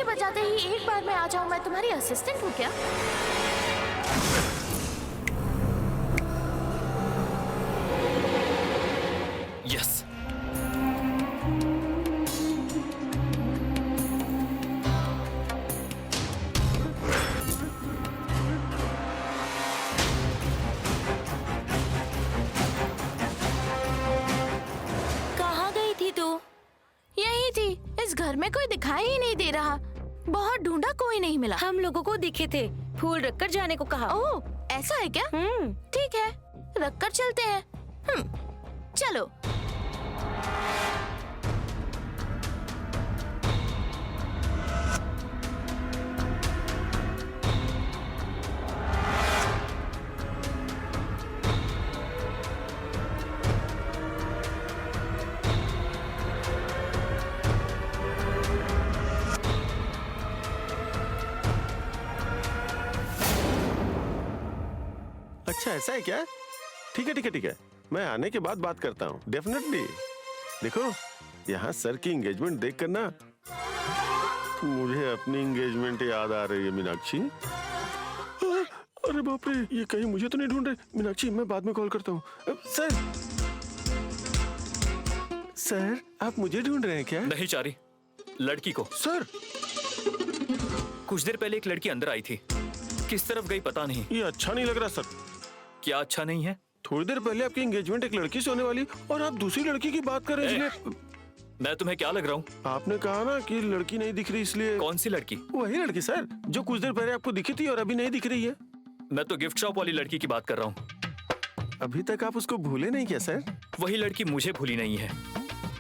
घंटी बजाते ही एक बार में आ जाऊं, मैं तुम्हारी असिस्टेंट हूँ क्या? यस। कहाँ गई थी तू? यही थी, इस घर में कोई दिखाई ही नहीं दे रहा। बहुत ढूंढा, कोई नहीं मिला। हम लोगों को दिखे थे, फूल रखकर जाने को कहा। ओह, ऐसा है क्या? ठीक है, रखकर चलते हैं। चलो। अच्छा ऐसा है क्या? ठीक है ठीक है ठीक है, मैं आने के बाद बात करता हूँ, डेफिनेटली। देखो यहाँ सर की एंगेजमेंट देख कर ना मुझे अपनी एंगेजमेंट याद आ रही है मीनाक्षी। अरे बाप रे, ये कहीं मुझे तो नहीं ढूंढ रहे। मीनाक्षी मैं बाद में कॉल करता हूँ। सर आप मुझे ढूंढ रहे हैं क्या? नहीं चारी, लड़की को। सर कुछ देर पहले एक लड़की अंदर आई थी, किस तरफ गई पता नहीं। ये अच्छा नहीं लग रहा सर। क्या अच्छा नहीं है? थोड़ी देर पहले आपकी एंगेजमेंट एक लड़की से होने वाली और आप दूसरी लड़की की बात कर रहे हैं। मैं तुम्हें क्या लग रहा हूँ? आपने कहा ना कि लड़की नहीं दिख रही, इसलिए। कौन सी लड़की? वही लड़की सर, जो कुछ देर पहले आपको दिखी थी और अभी नहीं दिख रही है। मैं तो गिफ्ट शॉप वाली लड़की की बात कर रहा हूँ। अभी तक आप उसको भूले नहीं क्या सर? वही लड़की मुझे भूली नहीं है,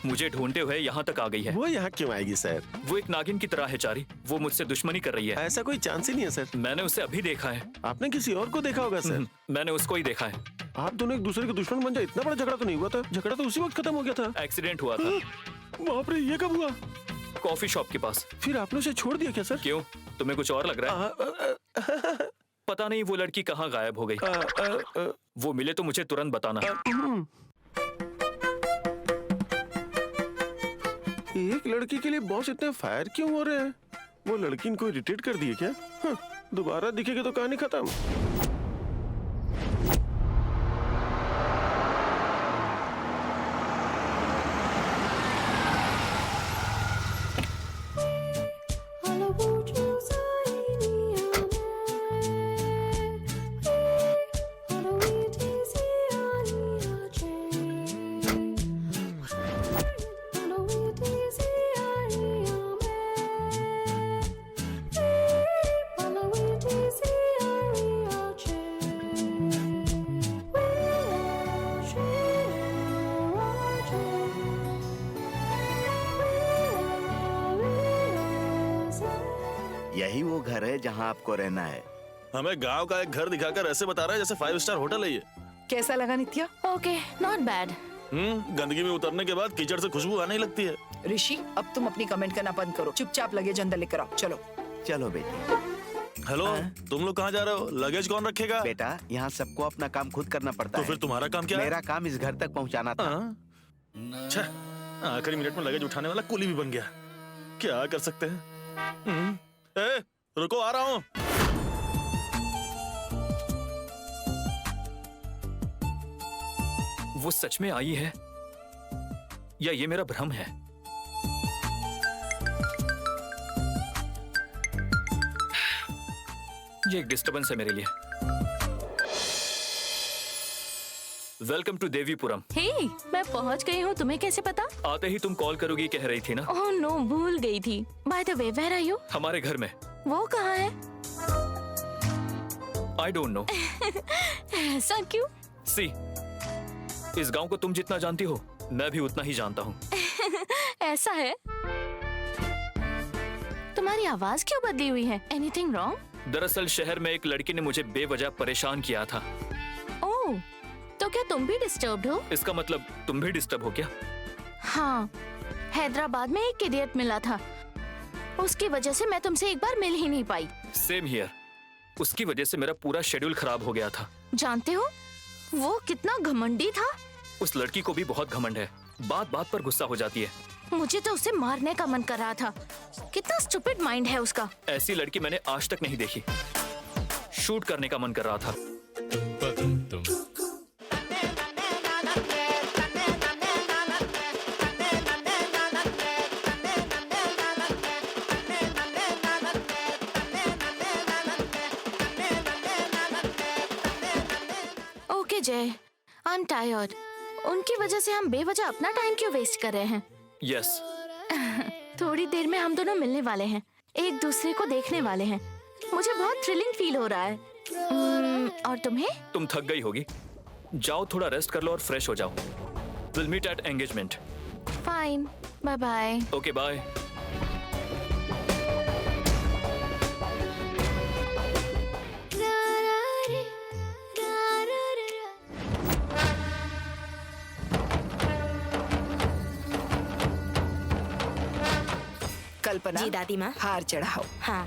मुझे ढूंढते हुए यहाँ तक आ गई है। वो यहाँ क्यों आएगी सर? वो एक नागिन की तरह है चारी, वो मुझसे दुश्मनी कर रही है। ऐसा कोई चांस ही नहीं है सर। मैंने उसे अभी देखा है। आपने किसी और को देखा होगा सर। मैंने उसको ही देखा है। आप दोनों एक दूसरे के दुश्मन बन जाए, इतना बड़ा झगड़ा तो नहीं हुआ था। झगड़ा तो उसी वक्त खत्म हो गया था। एक्सीडेंट हुआ था। बाप रे, ये कब हुआ? कॉफी शॉप के पास। फिर आपने उसे छोड़ दिया क्या सर? क्यों, तुम्हें कुछ और लग रहा है? पता नहीं वो लड़की कहाँ गायब हो गई। वो मिले तो मुझे तुरंत बताना। एक लड़की के लिए बॉस इतने फायर क्यों हो रहे हैं? वो लड़की इनको इरिटेट कर दी है क्या? दोबारा दिखेगी तो कहानी खत्म। यही वो घर है जहाँ आपको रहना है। हमें गांव का एक घर दिखाकर ऐसे बता रहा है जैसे 5 स्टार होटल है ये। कैसा लगा नित्या? Okay, not bad. गंदगी में उतरने के बाद कीचड़ से खुशबू आने लगती है। ऋषि, अब तुम अपनी कमेंट करना बंद करो, चुपचाप लगेज अंदर लेकर आओ। चलो चलो बेटी। हेलो, तुम लोग कहाँ जा रहे हो? लगेज कौन रखेगा? बेटा यहाँ सबको अपना काम खुद करना पड़ता तो है। फिर तुम्हारा काम क्या है? मेरा काम इस घर तक पहुँचाना था। आखिरी मिनट में लगेज उठाने वाला कुली भी बन गया। क्या कर सकते हैं? रुको, आ रहा हूँ। वो सच में आई है या ये मेरा भ्रम है? ये एक डिस्टर्बेंस है मेरे लिए। Welcome to देवीपुरम। हे, मैं पहुंच गई हूँ, तुम्हें कैसे पता? आते ही तुम कॉल करोगी कह रही थी ना। ओह नो, भूल गई थी। By the way, where are you? हमारे घर में। वो कहाँ है? I don't know. ऐसा क्यों? सी, इस गांव को तुम जितना जानती हो मैं भी उतना ही जानता हूँ। ऐसा है? तुम्हारी आवाज क्यों बदली हुई है? Anything wrong? दरअसल शहर में एक लड़की ने मुझे बेवजह परेशान किया था। ओह, तो क्या तुम भी डिस्टर्ब्ड हो? इसका मतलब तुम भी डिस्टर्ब हो क्या? हाँ, हैदराबाद में एक इडियट मिला था, उसकी वजह से मैं तुमसे एक बार मिल ही नहीं पाई। Same here. उसकी वजह से मेरा पूरा शेड्यूल खराब हो गया था। जानते हो वो कितना घमंडी था? उस लड़की को भी बहुत घमंड है, बात बात पर गुस्सा हो जाती है। मुझे तो उसे मारने का मन कर रहा था। कितना स्टूपिड माइंड है उसका। ऐसी लड़की मैंने आज तक नहीं देखी। शूट करने का मन कर रहा था। ओके जय, आई एम टायर्ड। उनकी वजह से हम बेवजह अपना टाइम क्यों वेस्ट कर रहे हैं? यस। थोड़ी देर में हम दोनों मिलने वाले हैं, एक दूसरे को देखने वाले हैं। मुझे बहुत थ्रिलिंग फील हो रहा है। और तुम्हें? तुम थक गई होगी, जाओ थोड़ा रेस्ट कर लो और फ्रेश हो जाओ। Will meet at engagement. Fine, bye bye. Okay bye. Kalpana ji दादी माँ। हार चढ़ाओ। हाँ।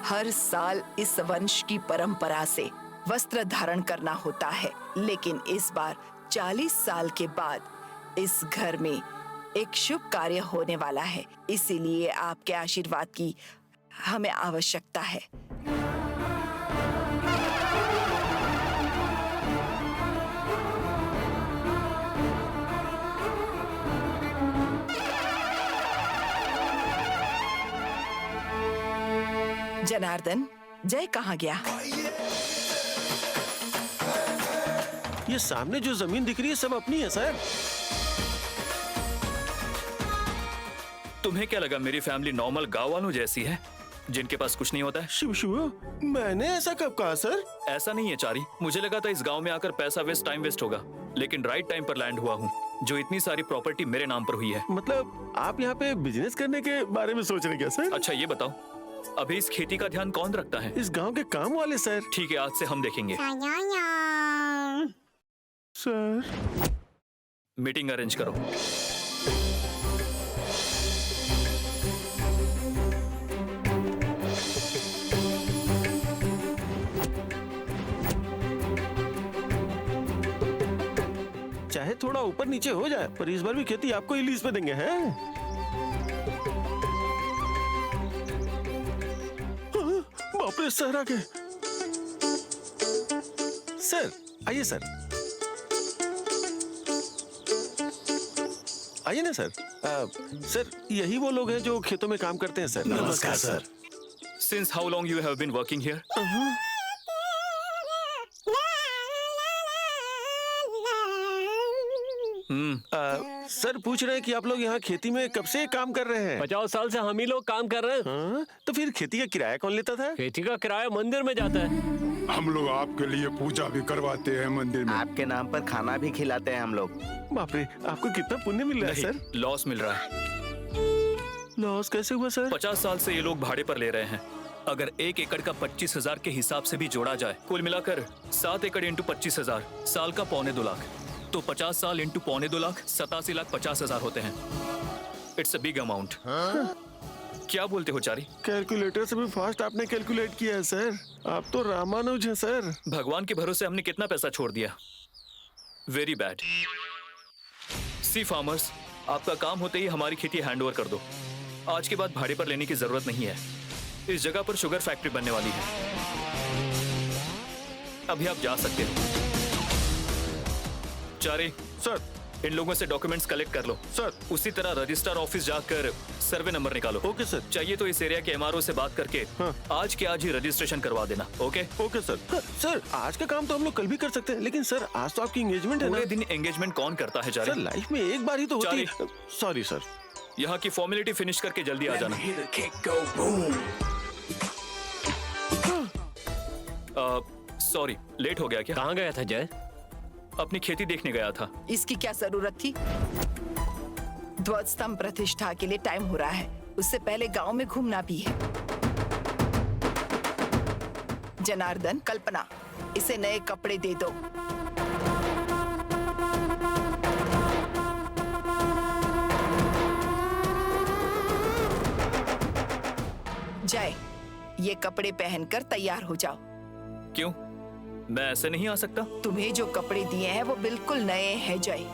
हर साल इस वंश की परंपरा से वस्त्र धारण करना होता है, लेकिन इस बार 40 साल के बाद इस घर में एक शुभ कार्य होने वाला है, इसीलिए आपके आशीर्वाद की हमें आवश्यकता है। जनार्दन, जय कहाँ गया? ये सामने जो जमीन दिख रही है सब अपनी है सर। तुम्हें क्या लगा मेरी फैमिली नॉर्मल गांव वालों जैसी है जिनके पास कुछ नहीं होता है? शिव शिव, मैंने ऐसा कब कहा सर? ऐसा नहीं है चारी, मुझे लगा था इस गांव में आकर पैसा वेस्ट, टाइम वेस्ट होगा, लेकिन राइट टाइम पर लैंड हुआ हूँ। जो इतनी सारी प्रॉपर्टी मेरे नाम पर हुई है। मतलब आप यहाँ पे बिजनेस करने के बारे में सोच रहे क्या सर? अच्छा ये बताओ, अभी इस खेती का ध्यान कौन रखता है? इस गांव के काम वाले सर। ठीक है, आज से हम देखेंगे। सर मीटिंग अरेंज करो। चाहे थोड़ा ऊपर नीचे हो जाए, पर इस बार भी खेती आपको ही लीज पे देंगे हैं? बाप रे, सर आ गए। सर आइए सर, आइए ना सर। सर यही वो लोग हैं जो खेतों में काम करते हैं सर। नमस्कार sir. Since how long you have been working here? Sir पूछ रहे हैं कि आप लोग यहाँ खेती में कब से काम कर रहे हैं? 50 साल से हम ही लोग काम कर रहे हैं। हाँ? तो फिर खेती का किराया कौन लेता था? खेती का किराया मंदिर में जाता है। हम लोग आपके लिए पूजा भी करवाते हैं मंदिर में। आपके नाम पर खाना भी खिलाते हैं हम लोग। बाप रे, आपको कितना पुण्य मिल रहा है सर? लॉस मिल रहा है। लॉस कैसे हुआ सर? 50 साल से ये लोग भाड़े पर ले रहे हैं। अगर 1 एकड़ का 25,000 के हिसाब से भी जोड़ा जाए, कुल मिलाकर 7 एकड़ इंटू 25,000, साल का 2.25 लाख। तो 50 साल इंटू 2.25 लाख 87,50,000 होते हैं। It's a big amount. क्या बोलते हो चारी? कैलकुलेटर से भी फास्ट आपने कैलकुलेट किया है सर। आप तो रामानुज हैं सर। भगवान के भरोसे हमने कितना पैसा छोड़ दिया। Very bad. सी फार्मर्स, आपका काम होते ही हमारी खेती हैंड ओवर कर दो। आज के बाद भाड़े पर लेने की जरूरत नहीं है। इस जगह पर शुगर फैक्ट्री बनने वाली है। अभी आप जा सकते हो। चारे सर, इन लोगों से डॉक्यूमेंट्स कलेक्ट कर लो। सर उसी तरह रजिस्ट्रार ऑफिस जाकर सर्वे नंबर निकालो। Okay sir. चाहिए तो इस एरिया के एमआरओ से बात करके हाँ। आज के आज ही रजिस्ट्रेशन करवा देना। Okay okay sir. सर आज का काम तो हम लोग कल भी कर सकते हैं, लेकिन सर आज तो आपकी एंगेजमेंट है ना? पूरे दिन एंगेजमेंट कौन करता है सर चारे? लाइफ में एक बार ही तो होती है। Sorry sir. यहाँ की फॉर्मेलिटी फिनिश करके जल्दी आ जाना। सॉरी, लेट हो गया क्या? कहाँ गया था जय? अपनी खेती देखने गया था। इसकी क्या जरूरत थी? ध्वज स्तंभ प्रतिष्ठा के लिए टाइम हो रहा है, उससे पहले गांव में घूमना भी है। जनार्दन, कल्पना, इसे नए कपड़े दे दो। जय, ये कपड़े पहनकर तैयार हो जाओ। क्यों? मैं ऐसे नहीं आ सकता? तुम्हें जो कपड़े दिए हैं वो बिल्कुल नए हैं जय,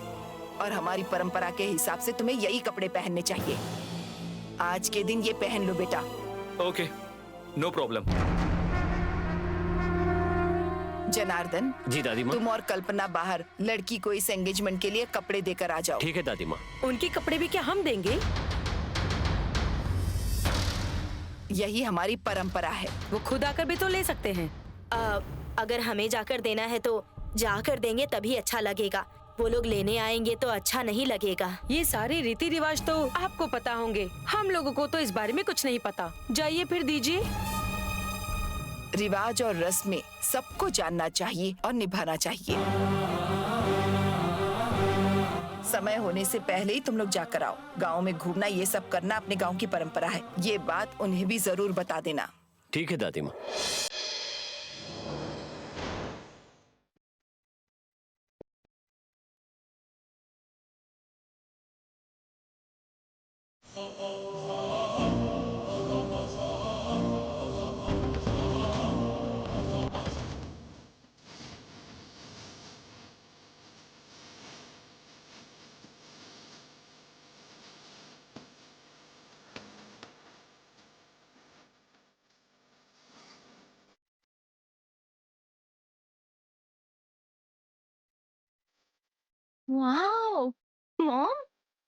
और हमारी परंपरा के हिसाब से तुम्हें यही कपड़े पहनने चाहिए। आज के दिन ये पहन लो बेटा। Okay, no problem. Janardan, ji दादी माँ। तुम और कल्पना बाहर लड़की को इस एंगेजमेंट के लिए कपड़े देकर आ जाओ। ठीक है दादी माँ। उनके कपड़े भी क्या हम देंगे? यही हमारी परंपरा है। वो खुद आकर भी तो ले सकते हैं। अगर हमें जाकर देना है तो जाकर देंगे, तभी अच्छा लगेगा। वो लोग लेने आएंगे तो अच्छा नहीं लगेगा। ये सारे रीति रिवाज तो आपको पता होंगे, हम लोगों को तो इस बारे में कुछ नहीं पता। जाइए फिर दीजिए। रिवाज और रस्में सबको जानना चाहिए और निभाना चाहिए। समय होने से पहले ही तुम लोग जाकर आओ। गांव में घूमना, ये सब करना अपने गांव की परंपरा है। ये बात उन्हें भी जरूर बता देना। ठीक है दादी माँ। Wow, Mom,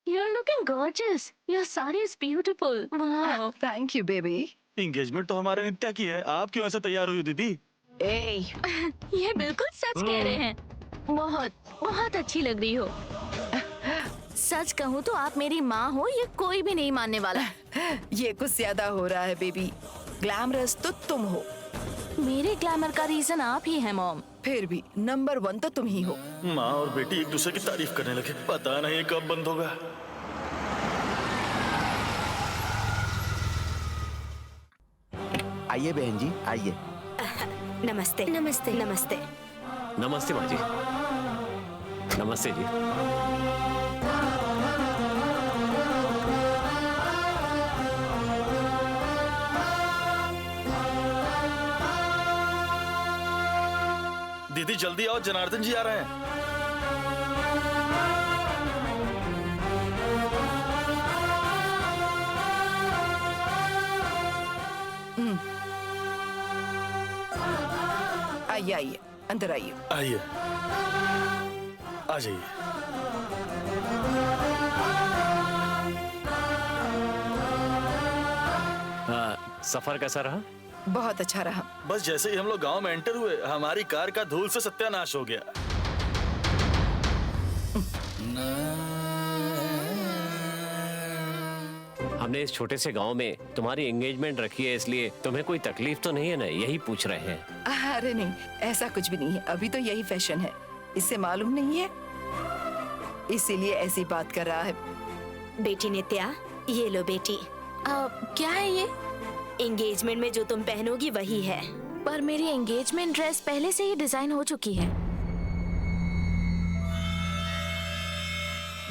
you're looking gorgeous. Your sari is beautiful. Wow. Thank you baby. Engagement तो हमारे नित्या की है, आप क्यों ऐसे तैयार हुई दीदी? ए, ये बिल्कुल सच कह रहे हैं। बहुत बहुत अच्छी लग रही हो। सच कहूँ तो आप मेरी माँ हो, ये कोई भी नहीं मानने वाला। ये कुछ ज्यादा हो रहा है बेबी। ग्लैमरस तो तुम हो, मेरे ग्लैमर का रीजन आप ही हैं मॉम। फिर भी नंबर 1 तो तुम ही हो। माँ और बेटी एक दूसरे की तारीफ करने लगे, पता नहीं कब बंद होगा। आइए बहन जी, आइए। नमस्ते। नमस्ते। नमस्ते। नमस्ते माँ जी। नमस्ते जी। दीदी जल्दी आओ, जनार्दन जी आ रहे हैं। आइए आइए, अंदर आइए। आइए, आ जाइए। सफर कैसा रहा? बहुत अच्छा रहा। बस जैसे ही हम लोग गांव में एंटर हुए, हमारी कार का धूल से सत्यानाश हो गया। हमने इस छोटे से गांव में तुम्हारी एंगेजमेंट रखी है, इसलिए तुम्हें कोई तकलीफ तो नहीं है ना? यही पूछ रहे हैं। अरे नहीं, ऐसा कुछ भी नहीं है। अभी तो यही फैशन है, इससे मालूम नहीं है, इसीलिए ऐसी बात कर रहा है। बेटी नित्या, ये लो बेटी। क्या है ये? एंगेजमेंट में जो तुम पहनोगी वही है। पर मेरी एंगेजमेंट ड्रेस पहले से ही डिजाइन हो चुकी है।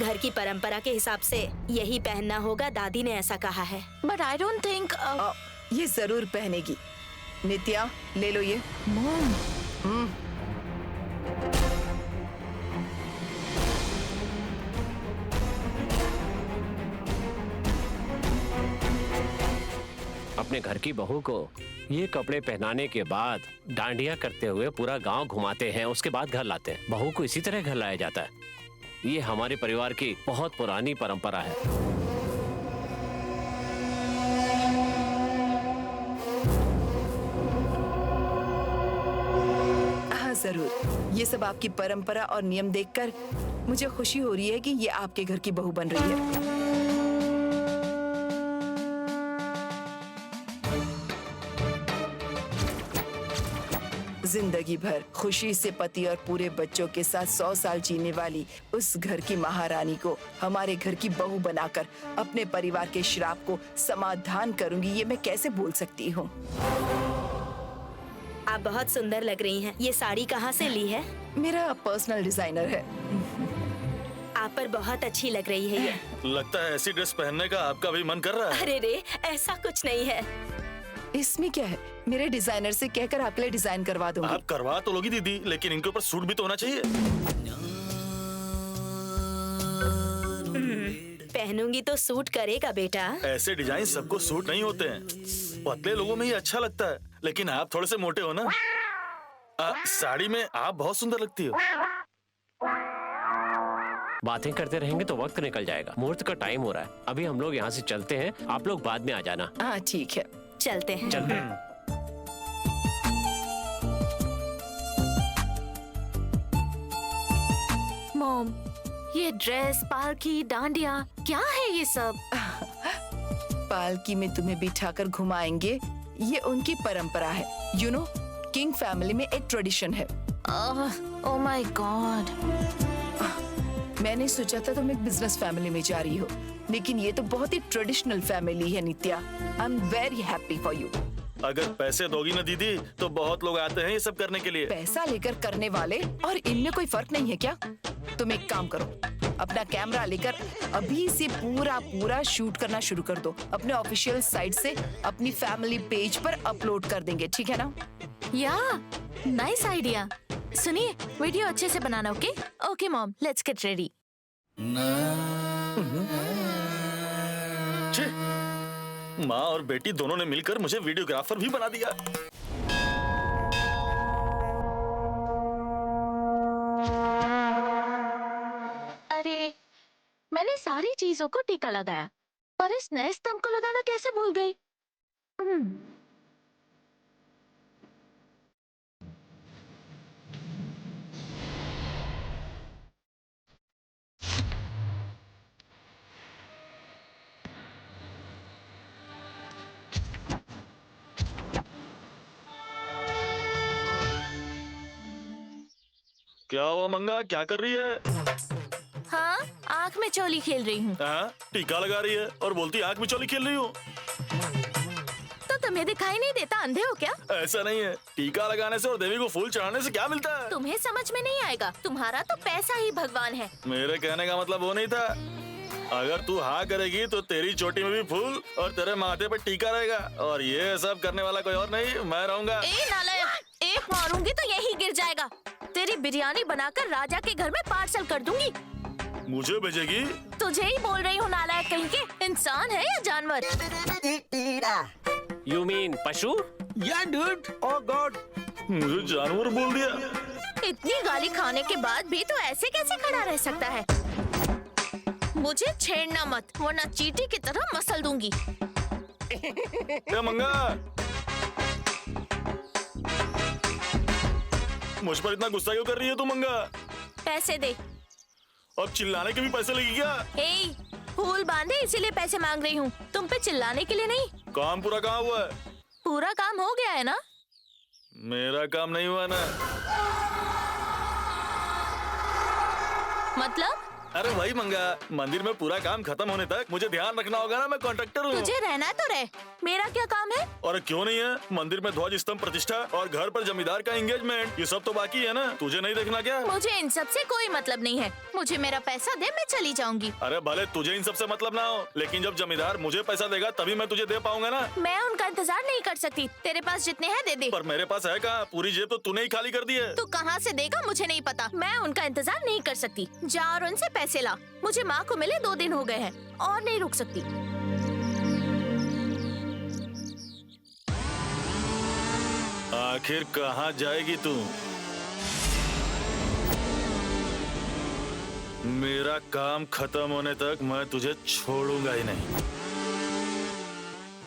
घर की परंपरा के हिसाब से यही पहनना होगा, दादी ने ऐसा कहा है। But I don't think. ये जरूर पहनेगी। नित्या, ले लो ये। मॉम, अपने घर की बहू को ये कपड़े पहनाने के बाद डांडिया करते हुए पूरा गांव घुमाते हैं, उसके बाद घर लाते हैं। बहू को इसी तरह घर लाया जाता है। ये हमारे परिवार की बहुत पुरानी परंपरा है। हाँ जरूर। ये सब आपकी परंपरा और नियम देखकर मुझे खुशी हो रही है कि ये आपके घर की बहू बन रही है। जिंदगी भर खुशी से पति और पूरे बच्चों के साथ 100 साल जीने वाली उस घर की महारानी को हमारे घर की बहू बनाकर अपने परिवार के श्राप को समाधान करूंगी, ये मैं कैसे बोल सकती हूँ। आप बहुत सुंदर लग रही हैं। ये साड़ी कहाँ से ली है? मेरा पर्सनल डिजाइनर है। आप पर बहुत अच्छी लग रही है ये। लगता है ऐसी ड्रेस पहनने का आपका भी मन कर रहा है। अरे रे, ऐसा कुछ नहीं है। इसमें क्या है, मेरे डिजाइनर से कहकर आपके लिए डिजाइन करवा दूंगी। आप करवा तो लोगी दीदी, लेकिन इनके ऊपर सूट भी तो होना चाहिए। पहनूंगी तो सूट करेगा बेटा। ऐसे डिजाइन सबको सूट नहीं होते हैं, पतले लोगों में ही अच्छा लगता है, लेकिन आप थोड़े से मोटे हो ना। साड़ी में आप बहुत सुंदर लगती हो। बातें करते रहेंगे तो वक्त निकल जाएगा। मुहूर्त का टाइम हो रहा है। अभी हम लोग यहाँ से चलते हैं, आप लोग बाद में आ जाना। हाँ ठीक है, चलते हैं। चलते हैं। मॉम, ये ड्रेस, पालकी, डांडिया, क्या है ये सब? पालकी में तुम्हें बिठाकर घुमाएंगे, ये उनकी परंपरा है। यू नो, किंग फैमिली में एक ट्रेडिशन है। Oh my God. मैंने सोचा था तुम एक बिजनेस फैमिली में जा रही हो, लेकिन ये तो बहुत ही ट्रेडिशनल फैमिली है Nitya. I am very happy for you. अगर पैसे दोगी ना दीदी तो बहुत लोग आते हैं ये सब करने के लिए। पैसा लेकर करने वाले और इनमें कोई फर्क नहीं है क्या? तुम एक काम करो, अपना कैमरा लेकर अभी से पूरा शूट करना शुरू कर दो। अपने ऑफिशियल साइट से अपनी फैमिली पेज पर अपलोड कर देंगे, ठीक है ना? या नाइस आइडिया। सुनिए, वीडियो अच्छे से बनाना। Okay okay mom, let's get ready. माँ और बेटी दोनों ने मिलकर मुझे वीडियोग्राफर भी बना दिया। अरे, मैंने सारी चीजों को टीका लगाया, पर इस नए स्तंभ को लगाना कैसे भूल गई? क्या हुआ मंगा, क्या कर रही है? हाँ, आँख में चोली खेल रही हूँ। हाँ, टीका लगा रही है और बोलती आँख में चोली खेल रही हूँ। तो तुम्हें दिखाई नहीं देता? अंधे हो क्या? ऐसा नहीं है, टीका लगाने से और देवी को फूल चढ़ाने से क्या मिलता है? तुम्हें समझ में नहीं आएगा, तुम्हारा तो पैसा ही भगवान है। मेरे कहने का मतलब वो नहीं था। अगर तू हाँ करेगी तो तेरी चोटी में भी फूल और तेरे माथे पर टीका रहेगा, और ये सब करने वाला कोई और नहीं, मैं रहूंगा। ए नालायक, एक मारूंगी तो यही गिर जाएगा। तेरी बिरयानी बनाकर राजा के घर में पार्सल कर दूंगी। मुझे भेजेगी? तुझे ही बोल रही हूँ नालायक कहीं के। इंसान है या जानवर? You mean पशु? Yeah, dude. Oh God. मुझे जानवर बोल दिया। इतनी गाली खाने के बाद भी तो ऐसे कैसे खड़ा रह सकता है? मुझे छेड़ना मत, वरना चींटी की तरह मसल दूंगी। क्या मंगा? मुझ पर इतना गुस्सा क्यों कर रही है तू मंगा? पैसे दे। अब चिल्लाने के भी पैसे लेगी क्या? ए, फूल बांधे इसीलिए पैसे मांग रही हूँ, तुम पे चिल्लाने के लिए नहीं। काम पूरा कहाँ हुआ है? पूरा काम हो गया है ना? मेरा काम नहीं हुआ ना। मतलब? अरे भाई मंगा, मंदिर में पूरा काम खत्म होने तक मुझे ध्यान रखना होगा ना, मैं कॉन्ट्रैक्टर हूँ। तुझे रहना है तो रह, मेरा क्या काम है? और क्यों नहीं है? मंदिर में ध्वज स्तंभ प्रतिष्ठा और घर पर जमींदार का एंगेजमेंट, ये सब तो बाकी है ना। तुझे नहीं देखना क्या? मुझे इन सब से कोई मतलब नहीं है। मुझे मेरा पैसा दे, मैं चली जाऊंगी। अरे भले तुझे इन सब से मतलब ना हो, लेकिन जब जमींदार मुझे पैसा देगा तभी मैं तुझे दे पाऊंगा ना। मैं उनका इंतजार नहीं कर सकती। तेरे पास जितने हैं दे दे। पर मेरे पास है कहाँ? पूरी जेब तो तूने ही खाली कर दी है। तू कहाँ से देगा मुझे नहीं पता। मैं उनका इंतजार नहीं कर सकती। जा और उनसे पैसे ला। मुझे माँ को मिले 2 दिन हो गए हैं और नहीं रुक सकती। आखिर कहाँ जाएगी तू? मेरा काम खत्म होने तक मैं तुझे छोड़ूंगा ही नहीं।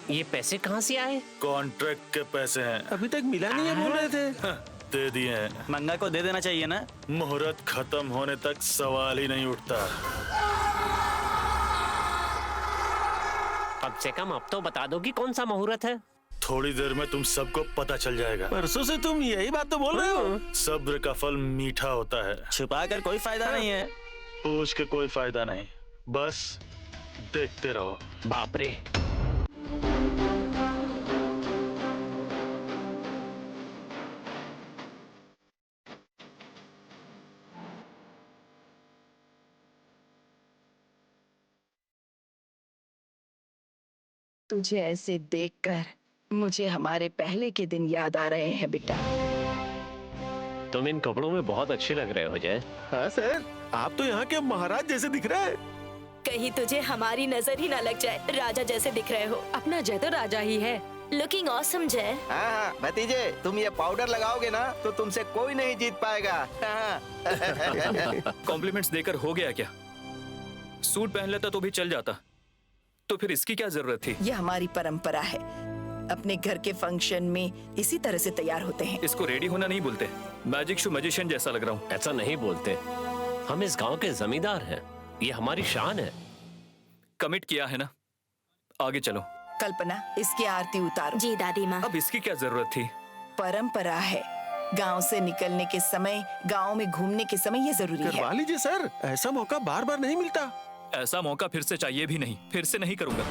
ये पैसे कहाँ से आए? कॉन्ट्रैक्ट के पैसे हैं। अभी तक मिला नहीं है, बोल रहे थे। दे दिए हैं। मंगा को दे देना चाहिए ना। मुहूर्त खत्म होने तक सवाल ही नहीं उठता। कम से कम अब तो बता दो कि कौन सा मुहूर्त है। थोड़ी देर में तुम सबको पता चल जाएगा। परसों से तुम यही बात तो बोल रहे हो। सब्र का फल मीठा होता है। छुपा कर कोई फायदा नहीं है। पूछ के कोई फायदा नहीं, बस देखते रहो। बाप रे। तुझे ऐसे देखकर मुझे हमारे पहले के दिन याद आ रहे हैं बेटा। तुम इन कपड़ों में बहुत अच्छे लग रहे हो जय। हाँ सर, आप तो यहाँ के महाराज जैसे दिख रहे हैं। कहीं तुझे हमारी नजर ही ना लग जाए, राजा जैसे दिख रहे हो। अपना जय तो राजा ही है। लुकिंग ऑसम जय। हाँ भतीजे, तुम ये पाउडर लगाओगे ना तो तुमसे कोई नहीं जीत पाएगा। कॉम्प्लीमेंट्स देकर हो गया क्या? सूट पहन लेता तो भी चल जाता, तो फिर इसकी क्या जरूरत थी? यह हमारी परंपरा है, अपने घर के फंक्शन में इसी तरह से तैयार होते हैं। इसको रेडी होना नहीं बोलते, मैजिक शो मैजिशियन जैसा लग रहा हूँ। ऐसा नहीं बोलते, हम इस गांव के जमींदार हैं, ये हमारी शान है। कमिट किया है ना, आगे चलो। कल्पना, इसकी आरती उतारो। जी दादी माँ। अब इसकी क्या जरूरत थी? परंपरा है, गांव से निकलने के समय, गांव में घूमने के समय ये जरूरी है। करवा लीजिए सर, ऐसा मौका बार बार नहीं मिलता। ऐसा मौका फिर से चाहिए भी नहीं, फिर से नहीं करूंगा।